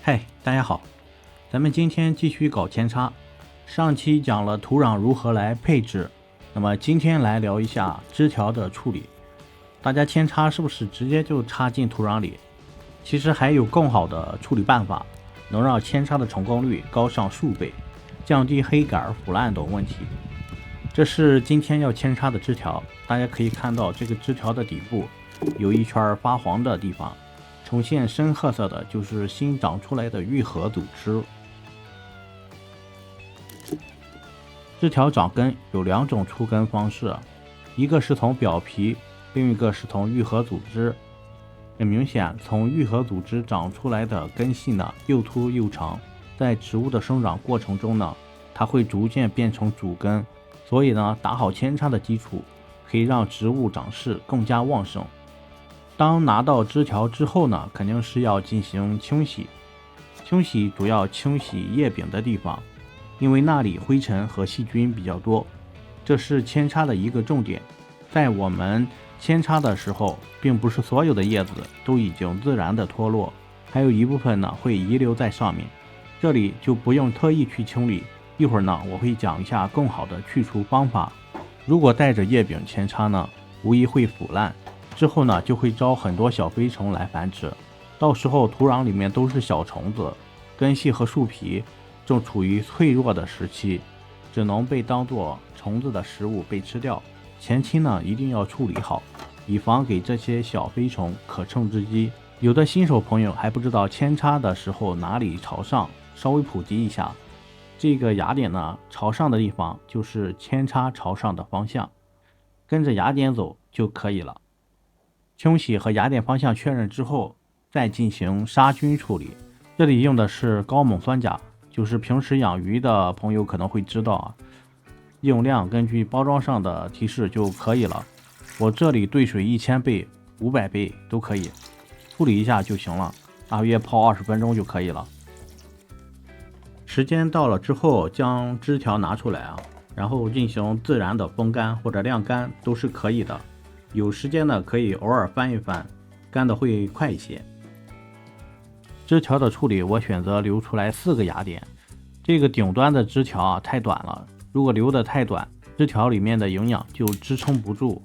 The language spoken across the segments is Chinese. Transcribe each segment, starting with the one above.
嗨，大家好，咱们今天继续搞扦插。上期讲了土壤如何来配置，那么今天来聊一下枝条的处理。大家扦插是不是直接就插进土壤里？其实还有更好的处理办法，能让扦插的成功率高上数倍，降低黑杆、腐烂等问题。这是今天要扦插的枝条，大家可以看到这个枝条的底部有一圈发黄的地方，呈现深褐色的就是新长出来的愈合组织。枝条长根有两种出根方式，一个是从表皮，另一个是从愈合组织。很明显，从愈合组织长出来的根系呢，又凸又长，在植物的生长过程中呢，它会逐渐变成主根，所以呢，打好扦插的基础，可以让植物长势更加旺盛。当拿到枝条之后呢，肯定是要进行清洗。清洗主要清洗叶柄的地方，因为那里灰尘和细菌比较多，这是扦插的一个重点。在我们扦插的时候，并不是所有的叶子都已经自然的脱落，还有一部分呢会遗留在上面，这里就不用特意去清理。一会儿呢，我会讲一下更好的去除方法。如果带着叶柄扦插呢，无疑会腐烂。之后呢，就会招很多小飞虫来繁殖，到时候土壤里面都是小虫子，根系和树皮正处于脆弱的时期，只能被当作虫子的食物被吃掉。前期呢，一定要处理好，以防给这些小飞虫可乘之机。有的新手朋友还不知道扦插的时候哪里朝上，稍微普及一下，这个芽点呢朝上的地方就是扦插朝上的方向，跟着芽点走就可以了。清洗和芽点方向确认之后，再进行杀菌处理。这里用的是高锰酸钾，就是平时养鱼的朋友可能会知道啊，用量根据包装上的提示就可以了。我这里兑水1000倍、500倍都可以，处理一下就行了，大约泡20分钟就可以了。时间到了之后，将枝条拿出来啊，然后进行自然的风干或者晾干都是可以的。有时间呢，可以偶尔翻一翻，干的会快一些。枝条的处理，我选择留出来4个芽点。这个顶端的枝条太短了，如果留得太短，枝条里面的营养就支撑不住。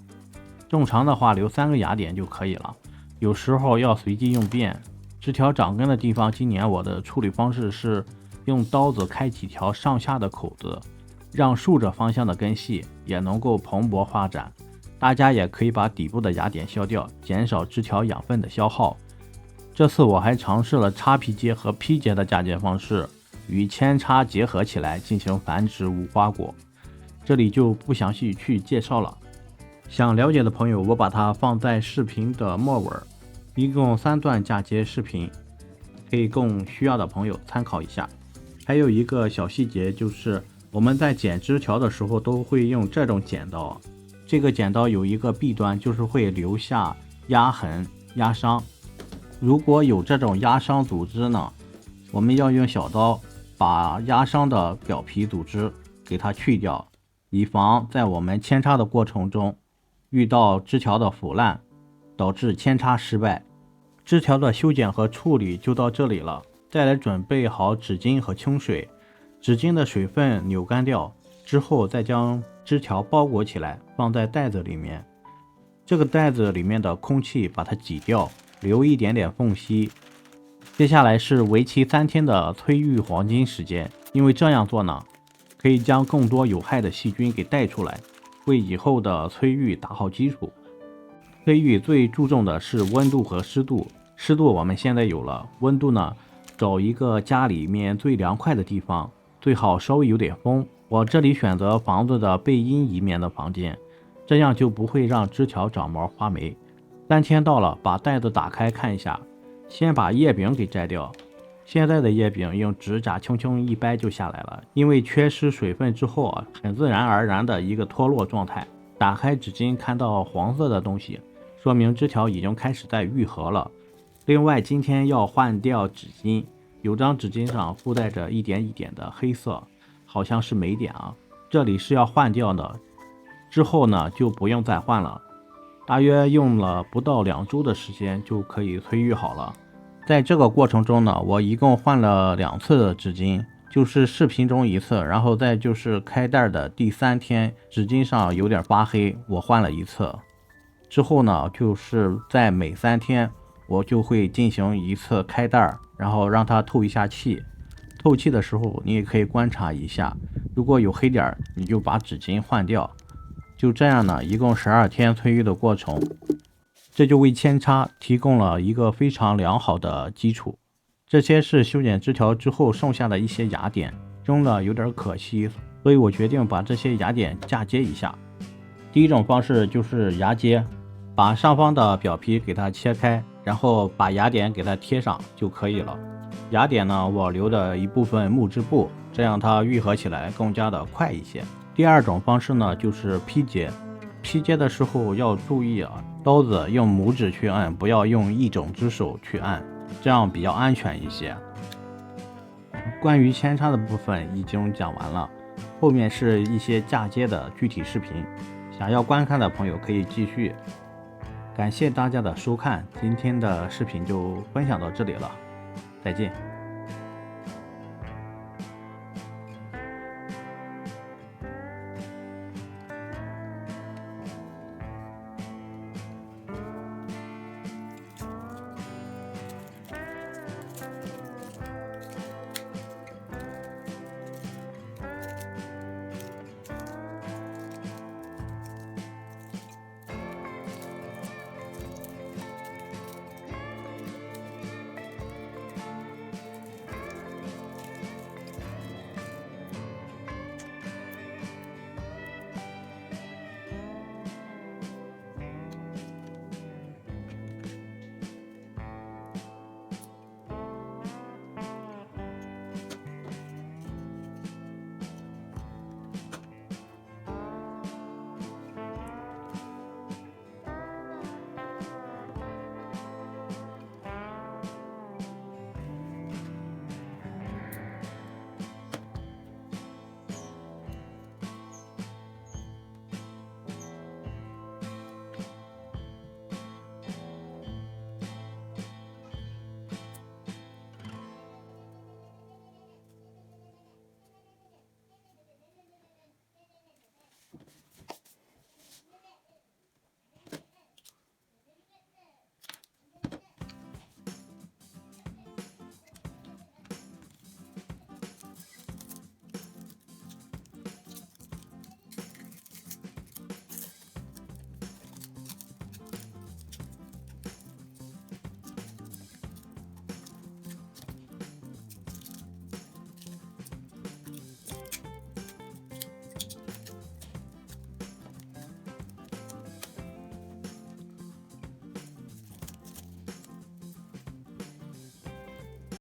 正常的话，留3个芽点就可以了。有时候要随机应变。枝条长根的地方，今年我的处理方式是用刀子开几条上下的口子，让竖着方向的根系也能够蓬勃发展。大家也可以把底部的芽点削掉，减少枝条养分的消耗。这次我还尝试了插皮结和披结的嫁接方式，与扦插结合起来进行繁殖无花果，这里就不详细去介绍了。想了解的朋友，我把它放在视频的末尾，一共3段嫁接视频，可以供需要的朋友参考一下。还有一个小细节，就是我们在剪枝条的时候都会用这种剪刀，这个剪刀有一个弊端，就是会留下压痕、压伤。如果有这种压伤组织呢，我们要用小刀把压伤的表皮组织给它去掉，以防在我们扦插的过程中遇到枝条的腐烂，导致扦插失败。枝条的修剪和处理就到这里了，再来准备好纸巾和清水，纸巾的水分扭干掉之后，再将枝条包裹起来，放在袋子里面。这个袋子里面的空气把它挤掉，留一点点缝隙。接下来是为期3天的催育黄金时间，因为这样做呢，可以将更多有害的细菌给带出来，为以后的催育打好基础。催育最注重的是温度和湿度，湿度我们现在有了，温度呢，找一个家里面最凉快的地方，最好稍微有点风。我这里选择房子的背阴一面的房间，这样就不会让枝条长毛发霉。3天到了，把袋子打开看一下，先把叶柄给摘掉。现在的叶柄用指甲轻轻一掰就下来了，因为缺失水分之后很自然而然的一个脱落状态。打开纸巾看到黄色的东西，说明枝条已经开始在愈合了。另外今天要换掉纸巾，有张纸巾上附带着一点一点的黑色，好像是霉点啊，这里是要换掉的。之后呢就不用再换了，大约用了不到2周的时间就可以催育好了。在这个过程中呢，我一共换了2次纸巾，就是视频中1次，然后再就是开袋的第3天，纸巾上有点发黑，我换了1次。之后呢，就是在每3天我就会进行1次开袋，然后让它透一下气。透气的时候你也可以观察一下，如果有黑点你就把纸巾换掉。就这样呢，一共12天催育的过程，这就为扦插提供了一个非常良好的基础。这些是修剪枝条之后剩下的一些芽点，扔了有点可惜，所以我决定把这些芽点嫁接一下。第一种方式就是芽接，把上方的表皮给它切开，然后把芽点给它贴上就可以了。芽点呢，我留的一部分木质部，这样它愈合起来更加的快一些。第二种方式呢，就是劈接。劈接的时候要注意啊，刀子用拇指去按，不要用一整只手去按，这样比较安全一些。关于扦插的部分已经讲完了，后面是一些嫁接的具体视频，想要观看的朋友可以继续。感谢大家的收看，今天的视频就分享到这里了，再见。